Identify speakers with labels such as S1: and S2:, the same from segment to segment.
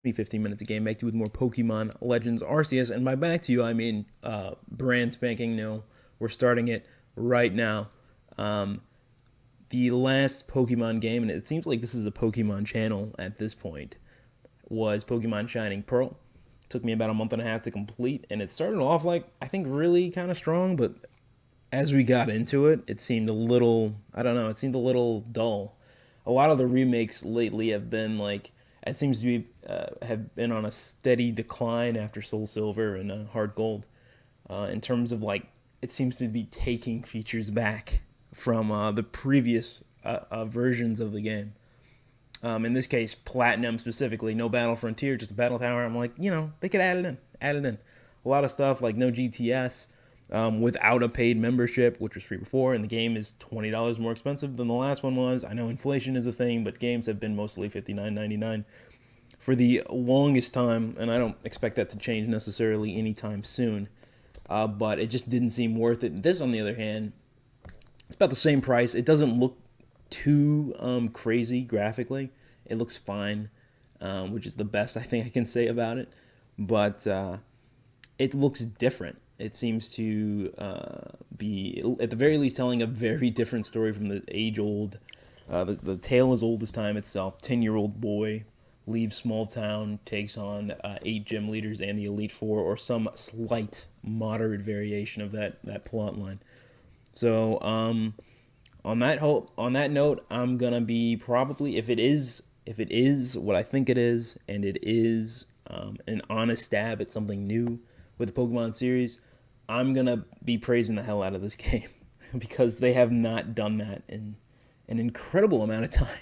S1: 15 minutes of game back to you with more Pokemon Legends Arceus. And by back to you, I mean brand spanking new. We're starting it right now. Um, the last Pokemon game, and it seems like this is a Pokemon channel at this point, was Pokemon Shining Pearl. It took me about a month and a half to complete, and it started off like, I think, really kind of strong, but as we got into it, it seemed a little, I don't know, it seemed a little dull. A lot of the remakes lately have been like, it seems to be, have been on a steady decline after Soul Silver and Hard Gold. In terms of like, it seems to be taking features back from the previous versions of the game. In this case, Platinum specifically, no Battle Frontier, just a Battle Tower. I'm like, they could add it in. A lot of stuff like no GTS, without a paid membership, which was free before, and the game is $20 more expensive than the last one was. I know inflation is a thing, but games have been mostly $59.99 for the longest time, and I don't expect that to change necessarily anytime soon. But it just didn't seem worth it. This, on the other hand, it's about the same price. It doesn't look too crazy graphically. It looks fine, which is the best I think I can say about it. But it looks different. It seems to be, at the very least, telling a very different story from the age-old, the tale as old as time itself. 10-year-old boy leaves small town, takes on 8 gym leaders and the Elite Four, or some slight, moderate variation of that plot line. So, on that note, I'm gonna be probably, if it is what I think it is, and it is an honest stab at something new with the Pokemon series, I'm gonna be praising the hell out of this game because they have not done that in an incredible amount of time.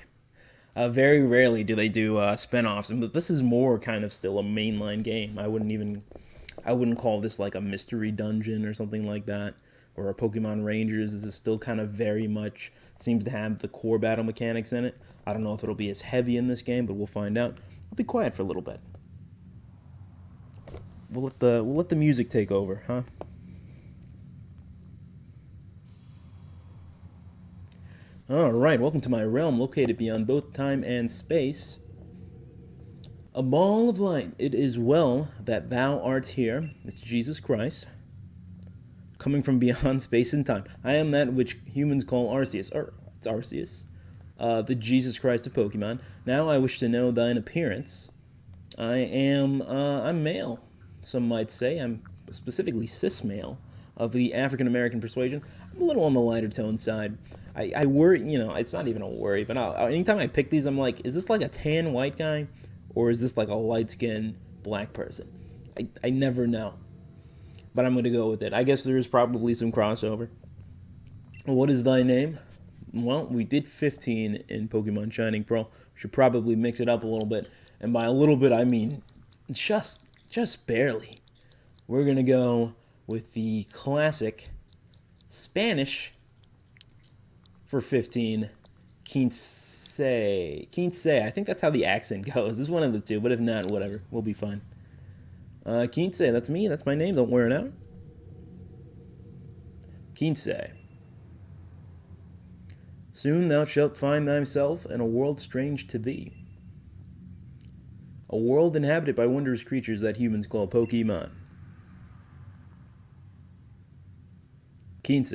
S1: Very rarely do they do spin-offs, but this is more kind of still a mainline game. I wouldn't call this like a mystery dungeon or something like that, or a Pokemon Rangers. This is still kind of very much seems to have the core battle mechanics in it. I don't know if it'll be as heavy in this game, but we'll find out. I'll be quiet for a little bit. We'll let the music take over, huh? All right, welcome to my realm, located beyond both time and space. A ball of light. It is well that thou art here. It's Jesus Christ, coming from beyond space and time. I am that which humans call Arceus, or it's Arceus, the Jesus Christ of Pokemon. Now I wish to know thine appearance. I'm male. Some might say I'm specifically cis male of the African American persuasion. I'm a little on the lighter tone side. I worry, it's not even a worry, but anytime I pick these, I'm like, is this like a tan white guy, or is this like a light skinned black person? I never know, but I'm gonna go with it. I guess there is probably some crossover. What is thy name? Well, we did 15 in Pokemon Shining Pearl. We should probably mix it up a little bit, and by a little bit I mean just barely. We're gonna go with the classic Spanish for 15. Quince. Quince. I think that's how the accent goes. It's one of the two, but if not, whatever. We'll be fine. Quince. That's me. That's my name. Don't wear it out. Quince. Soon thou shalt find thyself in a world strange to thee. A world inhabited by wondrous creatures that humans call Pokemon. Quince.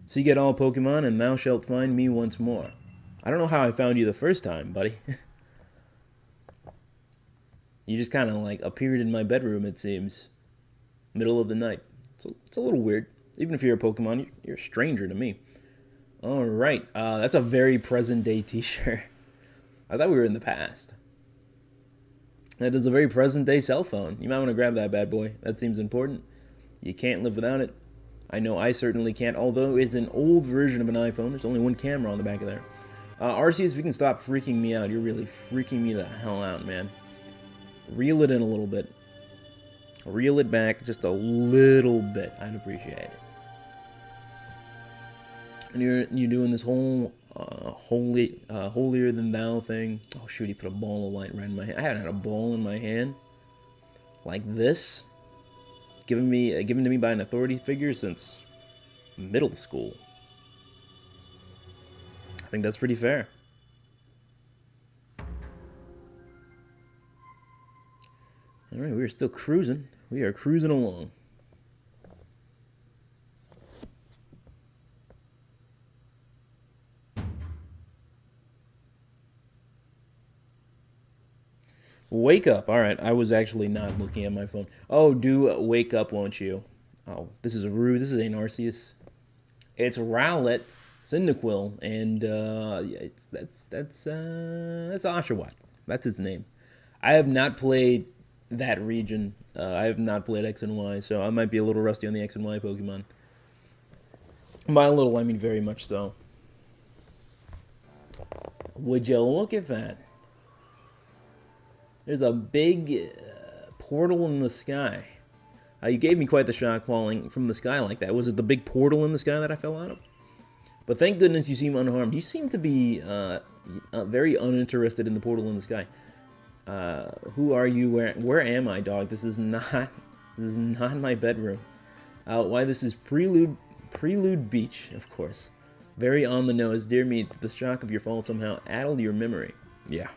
S1: Seek out all Pokemon, and thou shalt find me once more. I don't know how I found you the first time, buddy. You just kind of like appeared in my bedroom, it seems. Middle of the night. So it's a little weird. Even if you're a Pokemon, you're a stranger to me. All right. That's a very present day t shirt. I thought we were in the past. That is a very present day cell phone. You might want to grab that bad boy. That seems important. You can't live without it. I know I certainly can't, although it's an old version of an iPhone. There's only one camera on the back of there. Arceus, if you can stop freaking me out, you're really freaking me the hell out, man. Reel it in a little bit. Reel it back just a little bit. I'd appreciate it. And you're doing this whole holier than thou thing. Oh shoot, he put a ball of light right in my hand. I haven't had a ball in my hand like this, given to me by an authority figure since middle school. I think that's pretty fair. All right, we're still cruising. We are cruising along. Wake up. All right, I was actually not looking at my phone. Oh, do wake up, won't you? Oh, this is rude. This is an Arceus. It's Rowlet, Cyndaquil, and yeah, that's Oshawott. That's its name. I have not played that region. I have not played X and Y, so I might be a little rusty on the X and Y Pokemon. By a little, I mean very much so. Would you look at that? There's a big portal in the sky. You gave me quite the shock falling from the sky like that. Was it the big portal in the sky that I fell out of? But thank goodness you seem unharmed. You seem to be very uninterested in the portal in the sky. Who are you? Where am I, dog? This is not my bedroom. Why this is Prelude Beach, of course. Very on the nose. Dear me, the shock of your fall somehow addled your memory. Yeah.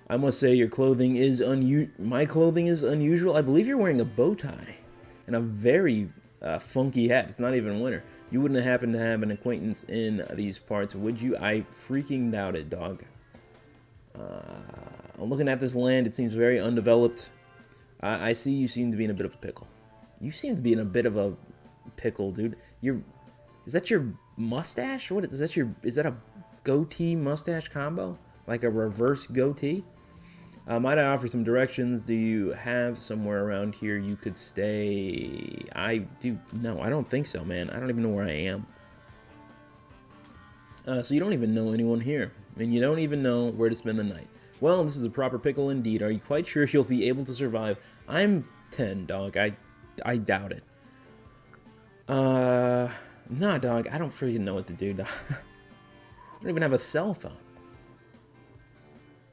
S1: I must say your clothing is my clothing is unusual. I believe you're wearing a bow tie and a very funky hat. It's not even winter. You wouldn't happen to have an acquaintance in these parts, would you? I freaking doubt it, dog. I'm looking at this land. It seems very undeveloped. I see you seem to be in a bit of a pickle. You seem to be in a bit of a pickle, dude. Is that your mustache? What is that? Is that a goatee mustache combo? Like a reverse goatee? Might I offer some directions? Do you have somewhere around here you could stay? No, I don't think so, man. I don't even know where I am. So you don't even know anyone here, and you don't even know where to spend the night. Well, this is a proper pickle indeed. Are you quite sure you'll be able to survive? I'm 10, dog. I doubt it. Nah, dog. I don't freaking know what to do, dog. I don't even have a cell phone.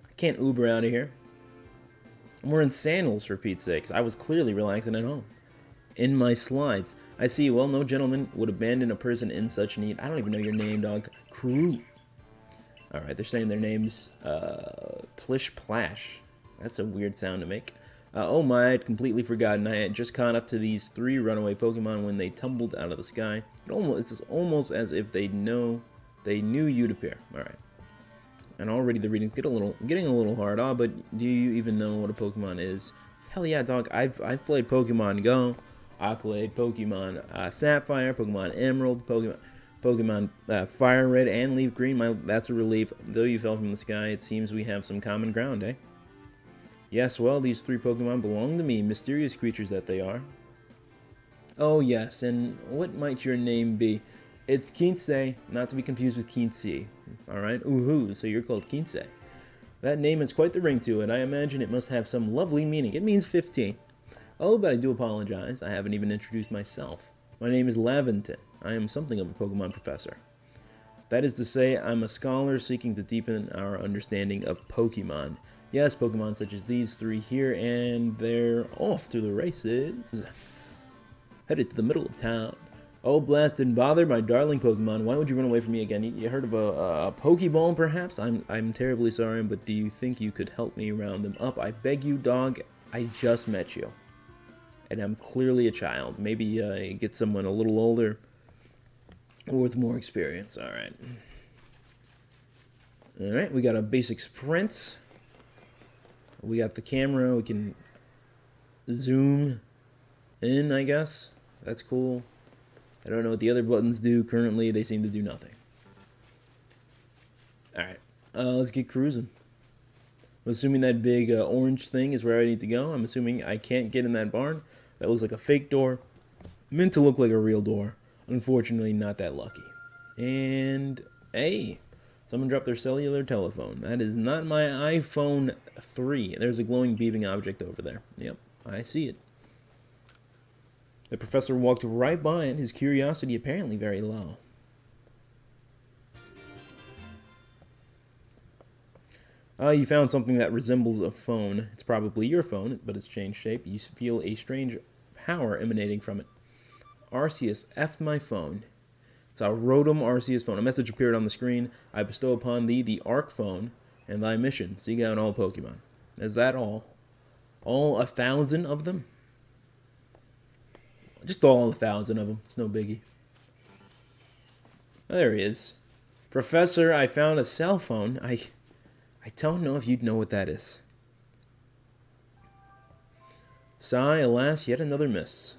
S1: I can't Uber out of here. I'm wearing sandals, for Pete's sakes. I was clearly relaxing at home. In my slides. I see, well, no gentleman would abandon a person in such need. I don't even know your name, dog. Crew. Alright, they're saying their names. Plish Plash. That's a weird sound to make. Oh my, I'd completely forgotten. I had just caught up to these 3 runaway Pokemon when they tumbled out of the sky. It's almost as if they knew you'd appear. Alright. And already the reading's getting a little hard. Oh, but do you even know what a Pokemon is? Hell yeah, dog. I've played Pokemon Go. I played Pokemon Sapphire, Pokemon Emerald, Pokemon Fire Red and Leaf Green. That's a relief. Though you fell from the sky, it seems we have some common ground, eh? Yes, well, these 3 Pokemon belong to me, mysterious creatures that they are. Oh yes, and what might your name be? It's Kinsey, not to be confused with Kinsey. Alright, ooh-hoo, so you're called Kinsey. That name has quite the ring to it. I imagine it must have some lovely meaning. It means 15. Oh, but I do apologize. I haven't even introduced myself. My name is Laventon. I am something of a Pokemon professor. That is to say, I'm a scholar seeking to deepen our understanding of Pokemon. Yes, Pokemon such as these 3 here, and they're off to the races. Headed to the middle of town. Oh, blast and bother, my darling Pokemon. Why would you run away from me again? You heard of a Poké Ball, perhaps? I'm terribly sorry, but do you think you could help me round them up? I beg you, dog. I just met you. And I'm clearly a child. Maybe get someone a little older or with more experience. Alright. Alright, we got a basic sprint. We got the camera. We can zoom in, I guess. That's cool. I don't know what the other buttons do currently. They seem to do nothing. Alright, let's get cruising. I'm assuming that big orange thing is where I need to go. I'm assuming I can't get in that barn. That looks like a fake door. Meant to look like a real door. Unfortunately, not that lucky. And, hey, someone dropped their cellular telephone. That is not my iPhone 3. There's a glowing beeping object over there. Yep, I see it. The professor walked right by it, his curiosity apparently very low. You found something that resembles a phone. It's probably your phone, but it's changed shape. You feel a strange power emanating from it. Arceus effed my phone. It's a Rotom Arceus phone. A message appeared on the screen. I bestow upon thee the Arc phone and thy mission. Seek out all Pokemon. Is that all? All 1,000 of them? Just all 1,000 of them. It's no biggie. Oh, there he is. Professor, I found a cell phone. I don't know if you'd know what that is. Sigh, alas, yet another miss.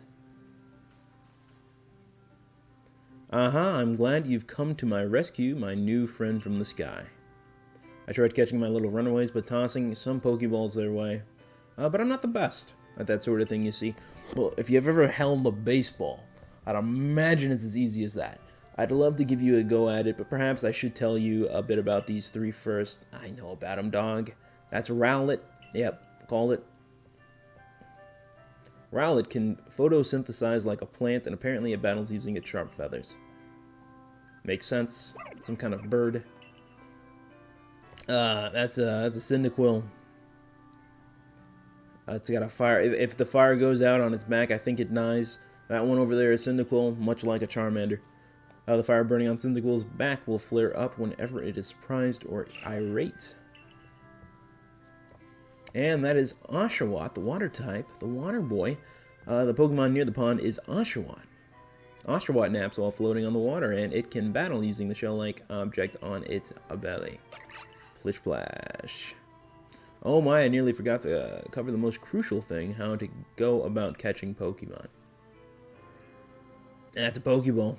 S1: Aha, I'm glad you've come to my rescue, my new friend from the sky. I tried catching my little runaways by tossing some Pokeballs their way. But I'm not the best at that sort of thing, you see. Well, if you've ever held a baseball, I'd imagine it's as easy as that. I'd love to give you a go at it, but perhaps I should tell you a bit about these three first. I know about them, dog. That's Rowlet. Yep, called it. Rowlet can photosynthesize like a plant, and apparently it battles using its sharp feathers. Makes sense. Some kind of bird. That's a Cyndaquil. It's got a fire. If the fire goes out on its back, I think it dies. That one over there is Cyndaquil, much like a Charmander. The fire burning on Cyndaquil's back will flare up whenever it is surprised or irate. And that is Oshawott, the water type, the water boy. The Pokemon near the pond is Oshawott. Oshawott naps while floating on the water, and it can battle using the shell-like object on its belly. Splish Splash. Oh my, I nearly forgot to cover the most crucial thing, how to go about catching Pokemon. That's a Pokeball.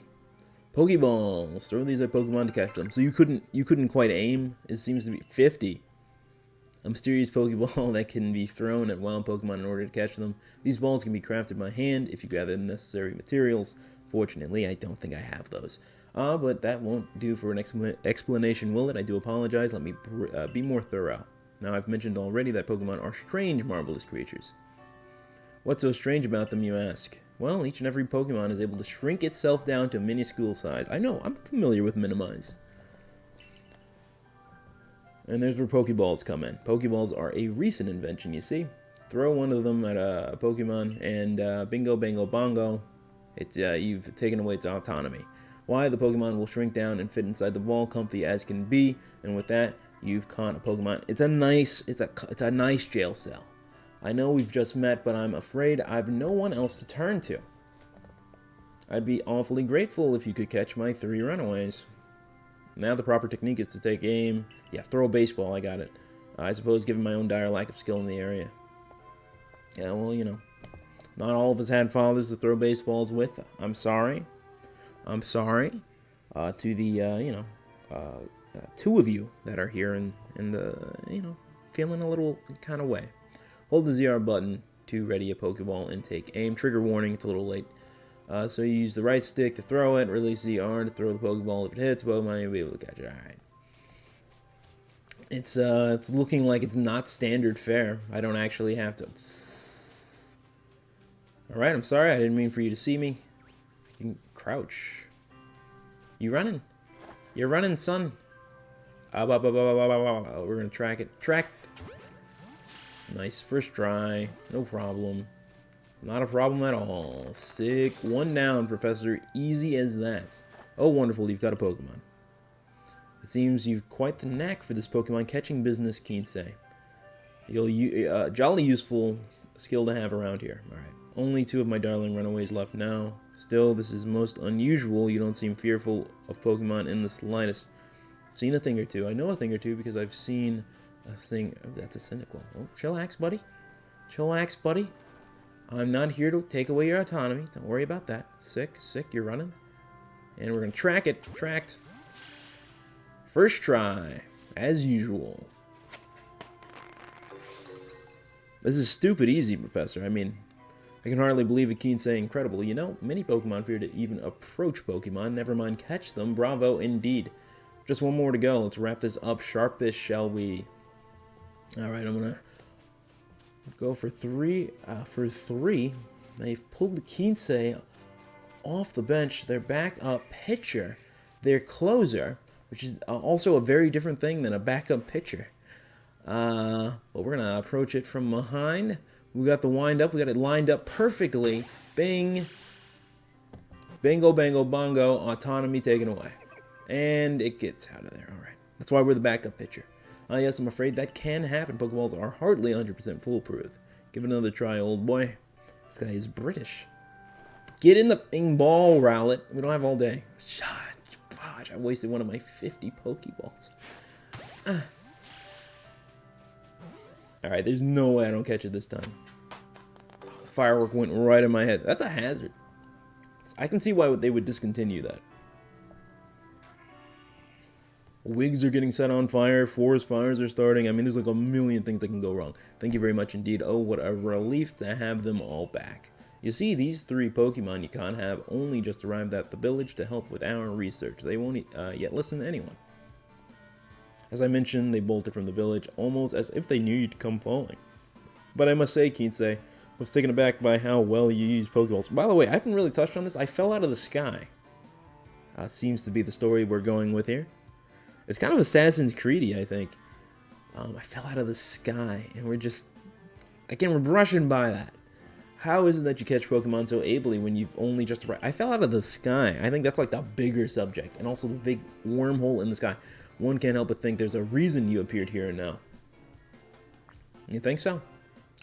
S1: Pokeballs. Throw these at Pokemon to catch them. So you couldn't quite aim. It seems to be 50. A mysterious Pokeball that can be thrown at wild Pokemon in order to catch them. These balls can be crafted by hand if you gather the necessary materials. Fortunately, I don't think I have those. But that won't do for an explanation, will it? I do apologize. Let me be more thorough. Now, I've mentioned already that Pokemon are strange, marvelous creatures. What's so strange about them, you ask? Well, each and every Pokemon is able to shrink itself down to minuscule size. I know, I'm familiar with minimize. And there's where Pokeballs come in. Pokeballs are a recent invention, you see. Throw one of them at a Pokemon, and bingo, bango, bongo, you've taken away its autonomy. Why? The Pokemon will shrink down and fit inside the ball, comfy as can be, and with that, you've caught a Pokemon. It's a nice jail cell. I know we've just met, but I'm afraid I've no one else to turn to. I'd be awfully grateful if you could catch my 3 runaways. Now the proper technique is to take aim. Yeah, throw a baseball, I got it. I suppose given my own dire lack of skill in the area. Yeah, well, you know. Not all of us had fathers to throw baseballs with. I'm sorry. I'm sorry. To the, 2 of you that are here and feeling a little kind of way. Hold the ZR button to ready a Pokeball and take aim. Trigger warning, it's a little late. So you use the right stick to throw it, release ZR to throw the Pokeball. If it hits Pokemon, you'll be able to catch it. Alright. It's looking like it's not standard fare. I don't actually have to. Alright, I'm sorry, I didn't mean for you to see me. I can crouch. You running? You're running, son. We're gonna track it. Tracked. Nice. First try. No problem. Not a problem at all. Sick. 1 down, Professor. Easy as that. Oh, wonderful. You've got a Pokemon. It seems you've quite the knack for this Pokemon catching business, Kinsei. Jolly useful skill to have around here. Alright. Only 2 of my darling runaways left now. Still, this is most unusual. You don't seem fearful of Pokemon in the slightest. I've seen a thing or two. I know a thing or two because I've seen a thing. Oh, that's a Cyndaquil. Oh, chillax, buddy. Chillax, buddy. I'm not here to take away your autonomy. Don't worry about that. Sick, you're running. And we're going to track it. Tracked. First try, as usual. This is stupid easy, Professor. I mean, I can hardly believe a Kinsei incredible. You know, many Pokemon fear to even approach Pokemon, never mind catch them. Bravo, indeed. Just 1 more to go. Let's wrap this up sharpish, shall we? Alright, I'm going to go for 3. They've pulled the Kinsei off the bench. Their backup pitcher, their closer, which is also a very different thing than a backup pitcher. But we're going to approach it from behind. We got the wind up. We got it lined up perfectly. Bing. Bingo, bango, bongo. Autonomy taken away. And it gets out of there. All right. That's why we're the backup pitcher. Yes, I'm afraid that can happen. Pokeballs are hardly 100% foolproof. Give it another try, old boy. This guy is British. Get in the thing ball, Rowlet. We don't have all day. Gosh, I wasted one of my 50 Pokeballs. Alright, there's no way I don't catch it this time. The firework went right in my head. That's a hazard. I can see why they would discontinue that. Wigs are getting set on fire. Forest fires are starting. I mean, there's like a million things that can go wrong. Thank you very much indeed. Oh, what a relief to have them all back. You see, these 3 Pokemon you can't have only just arrived at the village to help with our research. They won't yet listen to anyone. As I mentioned, they bolted from the village almost as if they knew you'd come falling. But I must say, Kinsei, I was taken aback by how well you use Pokeballs. By the way, I haven't really touched on this. I fell out of the sky. Seems to be the story we're going with here. It's kind of Assassin's Creed-y, I think. I fell out of the sky, and we're just... Again, we're brushing by that. How is it that you catch Pokemon so ably when you've only just... I fell out of the sky. I think that's like the bigger subject, and also the big wormhole in the sky. One can't help but think there's a reason you appeared here and now. You think so?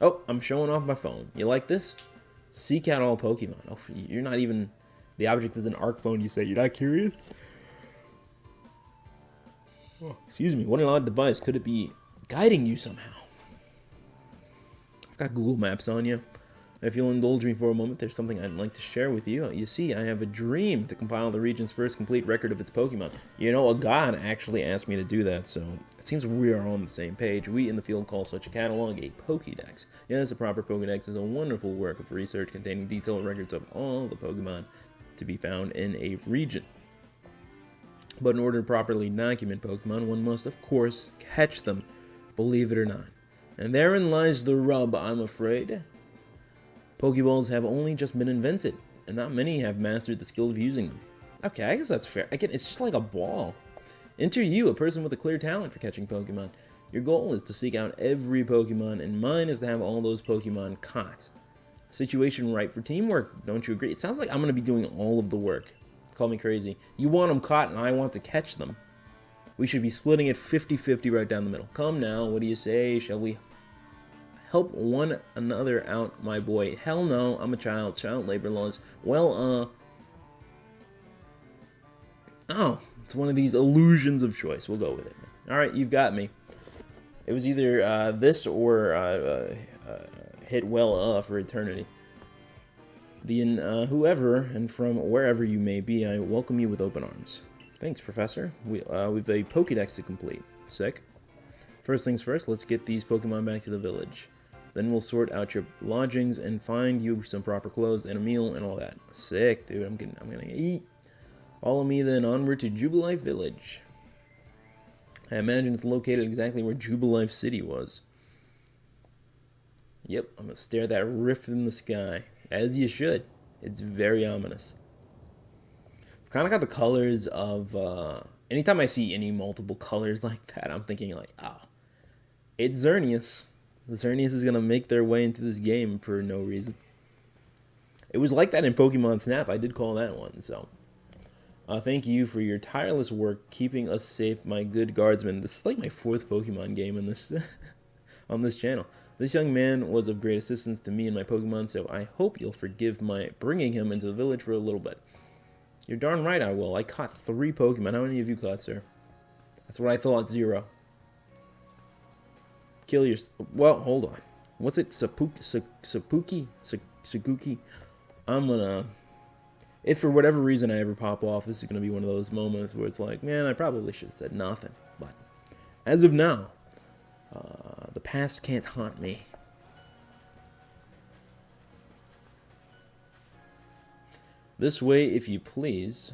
S1: Oh, I'm showing off my phone. You like this? Seek out all Pokemon. Oh, you're not even... The object is an ARC phone, you say. You're not curious? Oh, excuse me, what an odd device. Could it be guiding you somehow? I've got Google Maps on you. If you'll indulge me for a moment, there's something I'd like to share with you. You see, I have a dream to compile the region's first complete record of its Pokemon. You know, a god actually asked me to do that, so it seems we are on the same page. We in the field call such a catalog a Pokédex. Yes, a proper Pokédex is a wonderful work of research containing detailed records of all the Pokemon to be found in a region. But in order to properly document Pokemon, one must, of course, catch them, believe it or not. And therein lies the rub, I'm afraid. Pokeballs have only just been invented, and not many have mastered the skill of using them. Okay, I guess that's fair. Again, it's just like a ball. Enter you, a person with a clear talent for catching Pokemon. Your goal is to seek out every Pokemon, and mine is to have all those Pokemon caught. A situation ripe for teamwork, don't you agree? It sounds like I'm going to be doing all of the work. Call me crazy. You want them caught, and I want to catch them. We should be splitting it 50-50 right down the middle. Come now, what do you say? Shall we help one another out, my boy? Hell no, I'm a child. Child labor laws. Well, oh, it's one of these illusions of choice. We'll go with it. Alright, you've got me. It was either this or hit well for eternity. Whoever and from wherever you may be, I welcome you with open arms. Thanks, Professor. We've a Pokédex to complete. Sick. First things first, let's get these Pokemon back to the village. Then we'll sort out your lodgings and find you some proper clothes and a meal and all that. Sick, dude. I'm gonna eat. Follow me then onward to Jubilife Village. I imagine it's located exactly where Jubilife City was. Yep, I'm gonna stare at that rift in the sky. As you should. It's very ominous. It's kind of got the colors of... anytime I see any multiple colors like that, I'm thinking like, oh, it's Xerneas. The Xerneas is going to make their way into this game for no reason. It was like that in Pokemon Snap. I did call that one, so... thank you for your tireless work keeping us safe, my good guardsmen. This is like my 4th Pokemon game in this on this channel. This young man was of great assistance to me and my Pokemon, so I hope you'll forgive my bringing him into the village for a little bit. You're darn right I will. I caught 3 Pokemon. How many have you caught, sir? That's what I thought, 0. Kill your... Well, hold on. What's it? Sapuki? I'm gonna... If for whatever reason I ever pop off, this is gonna be one of those moments where it's like, man, I probably should have said nothing. But as of now... the past can't haunt me. This way, if you please.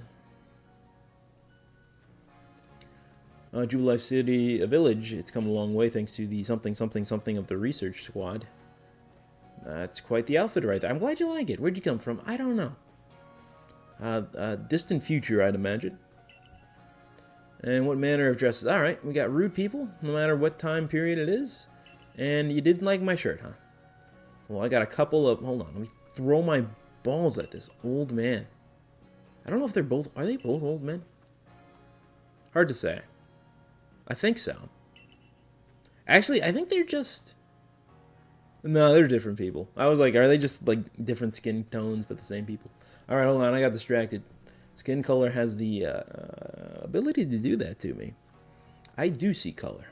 S1: Jubilife City, a village. It's come a long way thanks to the something of the research squad. That's quite the outfit right there. I'm glad you like it. Where'd you come from? I don't know. Distant future, I'd imagine. And what manner of dresses? Alright, we got rude people, no matter what time period it is. And you didn't like my shirt, huh? Well, I got a couple of... Hold on, let me throw my balls at this old man. I don't know if they're both... Are they both old men? Hard to say. I think so. Actually, I think they're just... No, they're different people. I was like, are they just like different skin tones but the same people? All right, hold on. I got distracted. Skin color has the ability to do that to me. I do see color.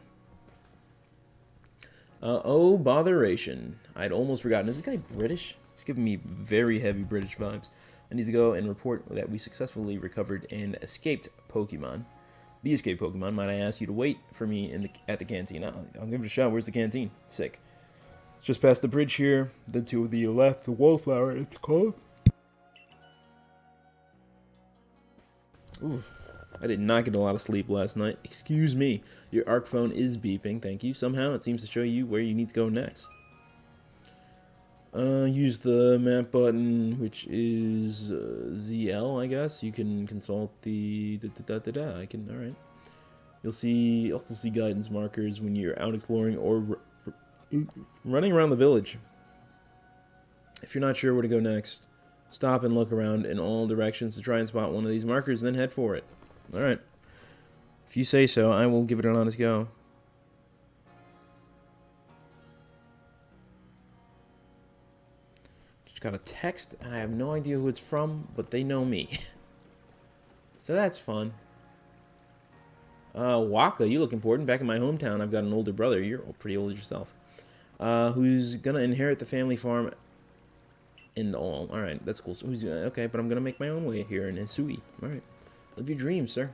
S1: Oh, botheration. I'd almost forgotten. Is this guy British? He's giving me very heavy British vibes. I need to go and report that we successfully recovered and escaped Pokemon. The escaped Pokemon. Might I ask you to wait for me at the canteen? I'll give it a shot. Where's the canteen? Sick. It's just past the bridge here. Then to the left, the wallflower. It's called. Oof. I did not get a lot of sleep last night. Excuse me. Your ARC phone is beeping. Thank you. Somehow it seems to show you where you need to go next. Use the map button, which is ZL, I guess. You can consult the I can. All right. You'll also see guidance markers when you're out exploring or running around the village. If you're not sure where to go next, stop and look around in all directions to try and spot one of these markers, then head for it. Alright. If you say so, I will give it an honest go. Just got a text, and I have no idea who it's from, but they know me. So that's fun. Waka, you look important. Back in my hometown, I've got an older brother. You're pretty old yourself. Who's gonna inherit the family farm and all. Alright, that's cool. So okay, but I'm gonna make my own way here in Hisui. Alright. Live your dreams, sir.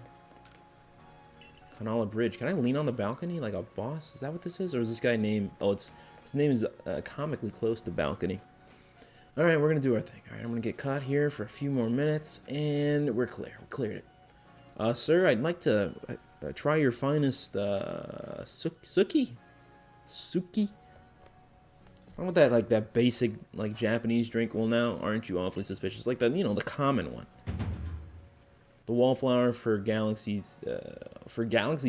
S1: Kanala Bridge. Can I lean on the balcony like a boss? Is that what this is? Or is this guy named... Oh, his name is comically close to balcony. Alright, we're gonna do our thing. Alright, I'm gonna get caught here for a few more minutes, and we're clear. We cleared it. Sir, I'd like to try your finest suki? Suki? I want that, like, that basic, like, Japanese drink. Well, now, aren't you awfully suspicious? Like, the common one. The wallflower for Galaxy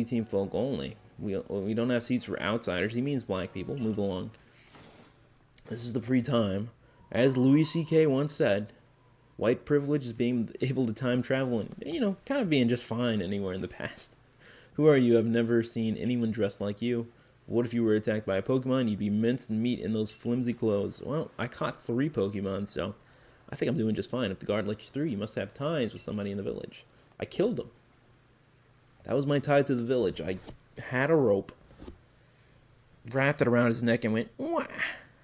S1: team folk only. We don't have seats for outsiders. He means black people. Move along. This is the pre-time. As Louis C.K. once said, white privilege is being able to time travel and, kind of being just fine anywhere in the past. Who are you? I've never seen anyone dressed like you. What if you were attacked by a Pokemon? You'd be minced meat in those flimsy clothes. Well, I caught 3 Pokemon, so I think I'm doing just fine. If the guard let you through, you must have ties with somebody in the village. I killed him. That was my tie to the village. I had a rope, wrapped it around his neck, and went, wah!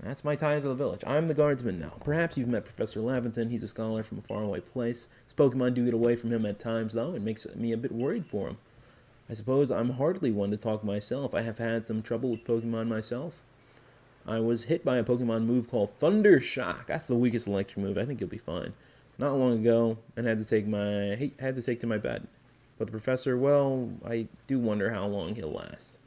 S1: That's my tie to the village. I'm the guardsman now. Perhaps you've met Professor Laventon. He's a scholar from a faraway place. His Pokemon do get away from him at times, though. It makes me a bit worried for him. I suppose I'm hardly one to talk myself. I have had some trouble with Pokemon myself. I was hit by a Pokemon move called Thunder Shock. That's the weakest electric move. I think you'll be fine. Not long ago, and had to take to my bed. But the professor, well, I do wonder how long he'll last.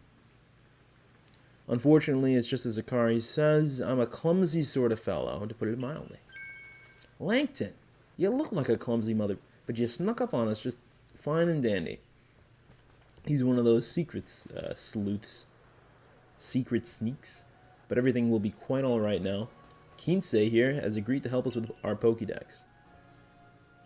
S1: Unfortunately, it's just as Akari says, I'm a clumsy sort of fellow, to put it mildly. Langton, you look like a clumsy mother, but you snuck up on us just fine and dandy. He's one of those sleuths. Secret sneaks. But everything will be quite alright now. Kinsei here has agreed to help us with our Pokédex.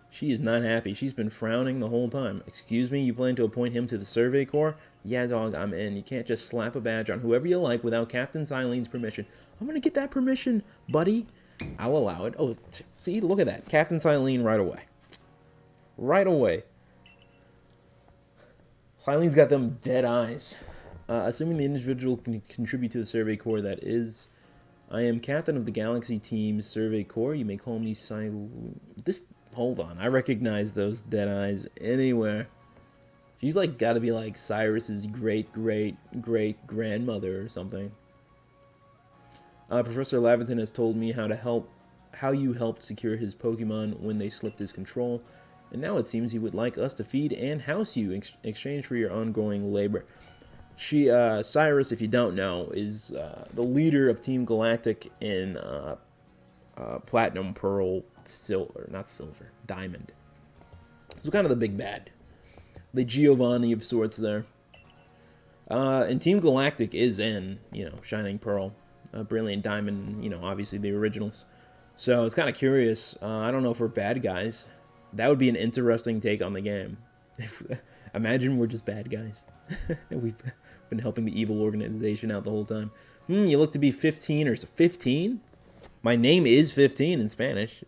S1: She is not happy. She's been frowning the whole time. Excuse me, you plan to appoint him to the Survey Corps? Yeah, dog, I'm in. You can't just slap a badge on whoever you like without Captain Silene's permission. I'm gonna get that permission, buddy. I'll allow it. Oh, see, look at that. Captain Silene right away. Right away. Silene's got them dead eyes. Assuming the individual can contribute to the Survey Corps, that is... I am captain of the Galaxy Team's Survey Corps. You may call me Silene. Hold on. I recognize those dead eyes anywhere. She's like got to be like Cyrus's great-great-great-grandmother or something. Professor Laventon has told me how you helped secure his Pokemon when they slipped his control. And now it seems he would like us to feed and house you in exchange for your ongoing labor. Cyrus, if you don't know, is the leader of Team Galactic in Platinum, Pearl, Diamond. So kind of the big bad. The Giovanni of sorts there. And Team Galactic is in, Shining Pearl, Brilliant Diamond, obviously the originals. So it's kind of curious. I don't know if we're bad guys. That would be an interesting take on the game. Imagine we're just bad guys. Been helping the evil organization out the whole time. You look to be 15 or 15? My name is 15 in Spanish,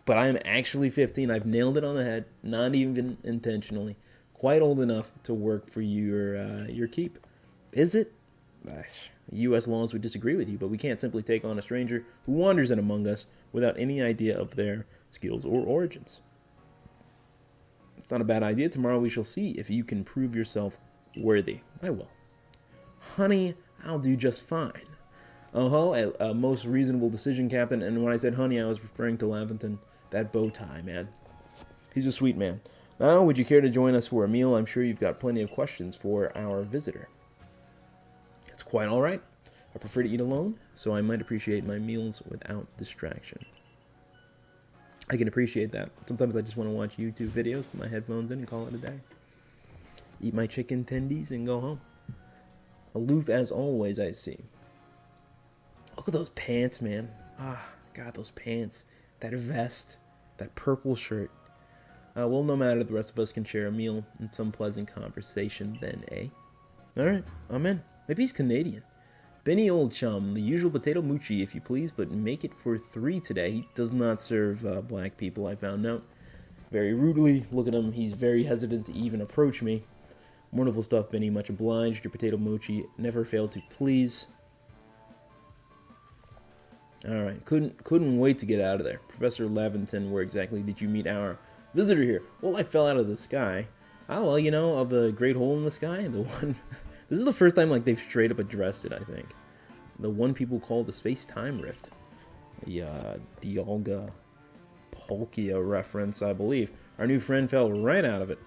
S1: but I'm actually 15. I've nailed it on the head, not even intentionally. Quite old enough to work for your keep. Is it? U.S. laws would disagree with you, but we can't simply take on a stranger who wanders in among us without any idea of their skills or origins. It's not a bad idea. Tomorrow we shall see if you can prove yourself worthy. I will. Honey, I'll do just fine. A most reasonable decision, Captain. And when I said honey, I was referring to Laventon. That bow tie, man. He's a sweet man. Now, would you care to join us for a meal? I'm sure you've got plenty of questions for our visitor. It's quite all right. I prefer to eat alone, so I might appreciate my meals without distraction. I can appreciate that. Sometimes I just want to watch YouTube videos with my headphones in and call it a day. Eat my chicken tendies and go home. Aloof as always, I see. Look at those pants, man. God, those pants. That vest. That purple shirt. Well, no matter, the rest of us can share a meal and some pleasant conversation then, eh? Alright, I'm in. Maybe he's Canadian. Benny, old chum, the usual potato moochie, if you please, but make it for 3 today. He does not serve black people, I found out. Very rudely. Look at him. He's very hesitant to even approach me. Wonderful stuff, Benny. Much obliged. Your potato mochi never failed to please. Alright, couldn't wait to get out of there. Professor Laventon, where exactly did you meet our visitor here? Well, I fell out of the sky. Oh, well, you know, of the great hole in the sky? The one... This is the first time, like, they've straight up addressed it, I think. The one people call the space-time rift. The Dialga Palkia reference, I believe. Our new friend fell right out of it.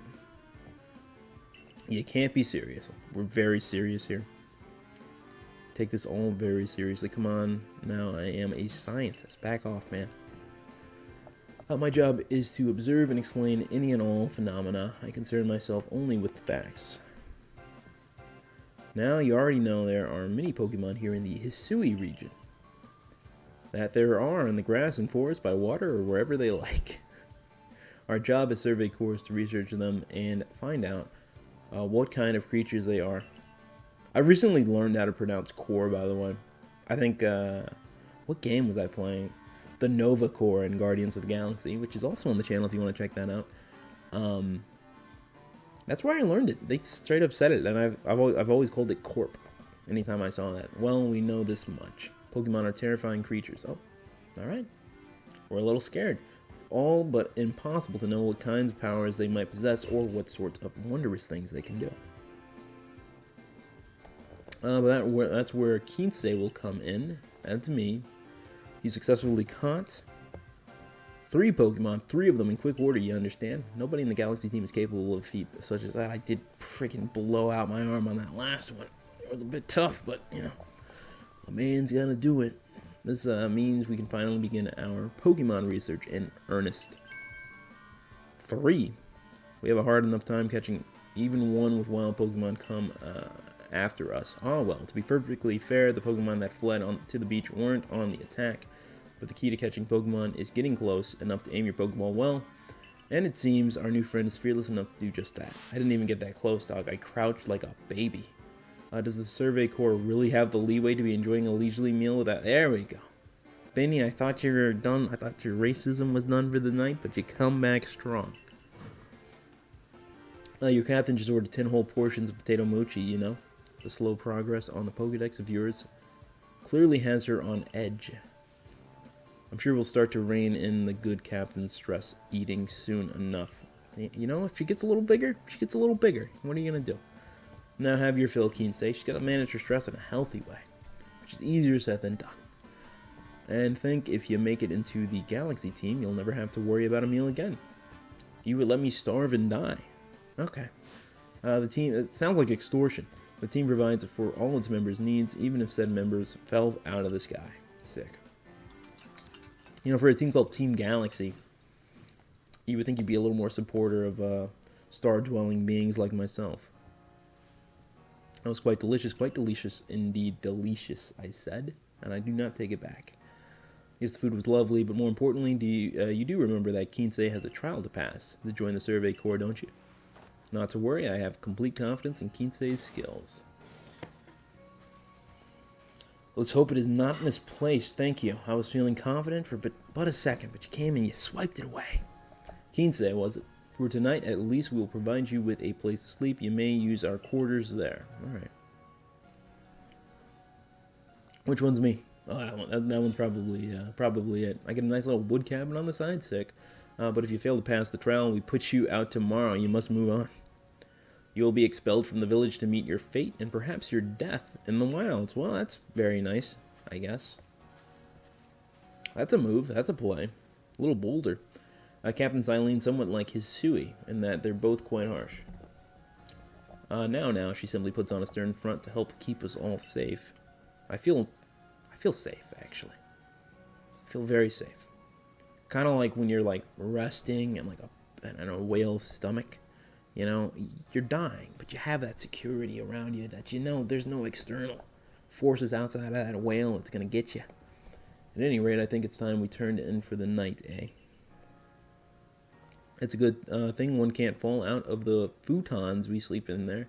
S1: You can't be serious. We're very serious here. Take this all very seriously. Come on. Now I am a scientist. Back off, man. My job is to observe and explain any and all phenomena. I concern myself only with the facts. Now, you already know there are many Pokemon here in the Hisui region. That there are in the grass and forest, by water, or wherever they like. Our job as Survey Corps is to research them and find out what kind of creatures they are. I recently learned how to pronounce core, by the way. I think, what game was I playing? The Nova Core in Guardians of the Galaxy, which is also on the channel if you want to check that out. That's where I learned it. They straight up said it, and I've always called it Corp anytime I saw that. Well, we know this much. Pokemon are terrifying creatures. Oh, alright. We're a little scared. It's all but impossible to know what kinds of powers they might possess or what sorts of wondrous things they can do. But that's where Kinsei will come in. And to me, he successfully caught 3 Pokemon, 3 of them in quick order, you understand? Nobody in the Galaxy team is capable of a feat such as that. I did freaking blow out my arm on that last one. It was a bit tough, but, you know, a man's gonna do it. This means we can finally begin our Pokemon research in earnest. 3? We have a hard enough time catching even one with wild Pokemon come after us. Oh, well, to be perfectly fair, the Pokemon that fled to the beach weren't on the attack. But the key to catching Pokemon is getting close enough to aim your Pokeball well, and it seems our new friend is fearless enough to do just that. I didn't even get that close, dog. I crouched like a baby. Does the Survey Corps really have the leeway to be enjoying a leisurely meal without... There we go. Benny, I thought you were done. I thought your racism was done for the night, but you come back strong. Your captain just ordered 10 whole portions of potato mochi, you know? The slow progress on the Pokedex of yours clearly has her on edge. I'm sure we'll start to rein in the good captain's stress eating soon enough. You know, if she gets a little bigger, she gets a little bigger. What are you going to do? Now have your fill, Kinsei. She's got to manage her stress in a healthy way, which is easier said than done. And think if you make it into the Galaxy team, you'll never have to worry about a meal again. You would let me starve and die. Okay. The team, it sounds like extortion. The team provides for all its members' needs, even if said members fell out of the sky. Sick. You know, for a team called Team Galaxy, you would think you'd be a little more supporter of star-dwelling beings like myself. That was quite delicious indeed. Delicious, I said, and I do not take it back. Yes, the food was lovely, but more importantly, you do remember that Kinsei has a trial to pass to join the Survey Corps, don't you? Not to worry, I have complete confidence in Kinsei's skills. Let's hope it is not misplaced. Thank you. I was feeling confident for but a second, but you came and you swiped it away. Kinsei, was it? For tonight, at least we will provide you with a place to sleep. You may use our quarters there. Alright. Which one's me? Oh, that one's probably it. I get a nice little wood cabin on the side. Sick. But if you fail to pass the trial, we put you out tomorrow. You must move on. You will be expelled from the village to meet your fate and perhaps your death in the wilds. Well, that's very nice, I guess. That's a move. That's a play. A little bolder. Captain Silene somewhat like Hisui in that they're both quite harsh. Now, she simply puts on a stern front to help keep us all safe. I feel safe, actually. I feel very safe. Kind of like when you're, like, resting in, like, a whale's stomach. You know, you're dying, but you have that security around you that you know there's no external forces outside of that whale that's going to get you. At any rate, I think it's time we turned in for the night, eh? It's a good thing one can't fall out of the futons we sleep in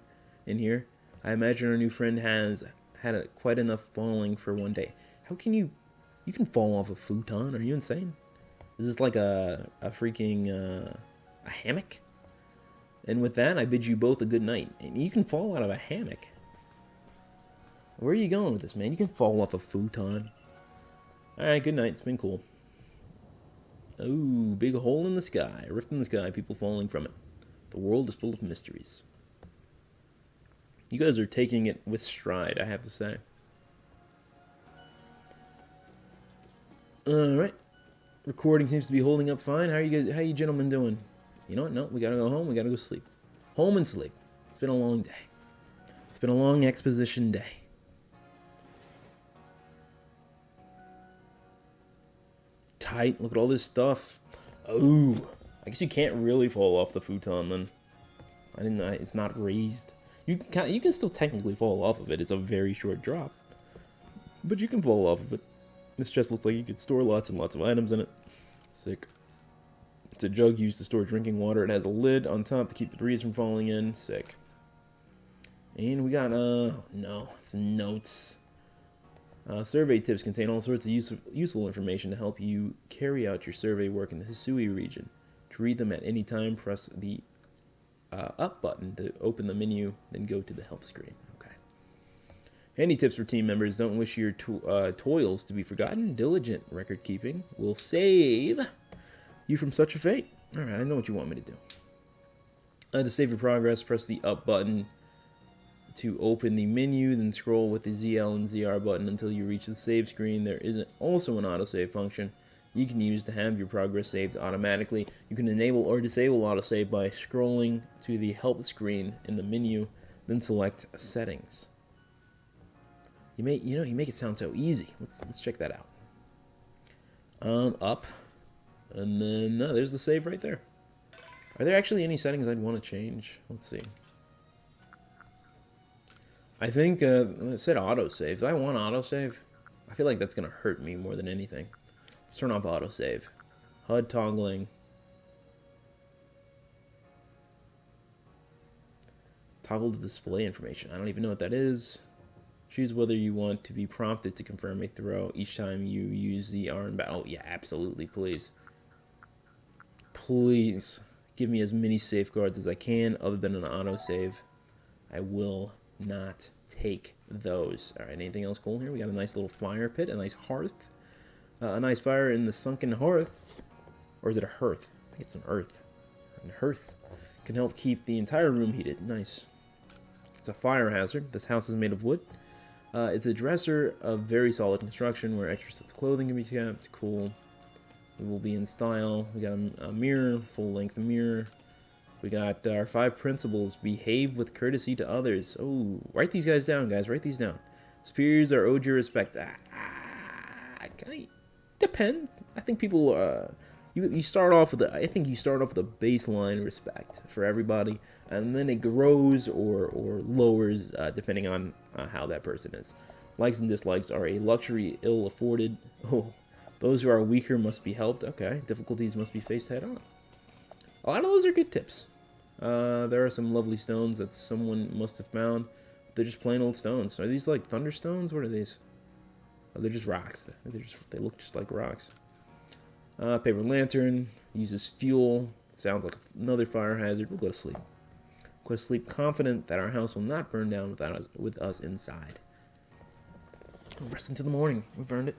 S1: here. I imagine our new friend has had quite enough falling for one day. How can you can fall off a futon? Are you insane? Is this like a freaking a hammock? And with that, I bid you both a good night. And you can fall out of a hammock. Where are you going with this, man? You can fall off a futon. Alright, good night. It's been cool. Ooh, big hole in the sky. A rift in the sky. People falling from it. The world is full of mysteries. You guys are taking it with stride, I have to say. Alright. Recording seems to be holding up fine. How you gentlemen doing? You know what? No, we gotta go home. We gotta go sleep. Home and sleep. It's been a long day. It's been a long exposition day. Tight. Look at all this stuff. Oh, I guess you can't really fall off the futon then. I didn't know. It's not raised. You can still technically fall off of it. It's a very short drop, but you can fall off of it. This chest looks like you could store lots and lots of items in it. Sick. It's a jug used to store drinking water. It has a lid on top to keep the breeze from falling in. Sick. And we got, no, it's notes. Survey tips contain all sorts of useful information to help you carry out your survey work in the Hisui region. To read them at any time, press the up button to open the menu, then go to the help screen. Okay. Any tips for team members? Don't wish your toils to be forgotten. Diligent record keeping will save you from such a fate. Alright, I know what you want me to do. To save your progress, press the up button to open the menu, then scroll with the ZL and ZR button until you reach the save screen. There is also an autosave function you can use to have your progress saved automatically. You can enable or disable autosave by scrolling to the help screen in the menu, then select settings. You make it sound so easy. Let's check that out. Up. And then, there's the save right there. Are there actually any settings I'd want to change? Let's see. I think, it said autosave. Do I want autosave? I feel like that's going to hurt me more than anything. Let's turn off autosave. HUD toggling. Toggle to display information. I don't even know what that is. Choose whether you want to be prompted to confirm a throw each time you use the R in battle. Oh, yeah, absolutely, please. Please give me as many safeguards as I can other than an autosave. I will not take those. Alright, anything else cool here? We got a nice little fire pit, a nice hearth. A nice fire in the sunken hearth. Or is it a hearth? I think it's an earth. An hearth can help keep the entire room heated. Nice. It's a fire hazard. This house is made of wood. It's a dresser of very solid construction where extra sets of clothing can be kept. Cool. It will be in style. We got a mirror, full-length mirror. We got our 5 principles. Behave with courtesy to others. Oh, write these guys down, guys. Write these down. Superiors are owed your respect. Depends. I think people. You start off with I think you start off with a baseline respect for everybody, and then it grows or lowers depending on how that person is. Likes and dislikes are a luxury ill afforded. Oh, those who are weaker must be helped. Okay, difficulties must be faced head on. A lot of those are good tips. There are some lovely stones that someone must have found. They're just plain old stones. Are these like thunderstones? What are these? Oh, they're just rocks. They look just like rocks. Paper lantern uses fuel. Sounds like another fire hazard. We'll go to sleep. Go to sleep confident that our house will not burn down with us inside. We'll rest until the morning. We've earned it.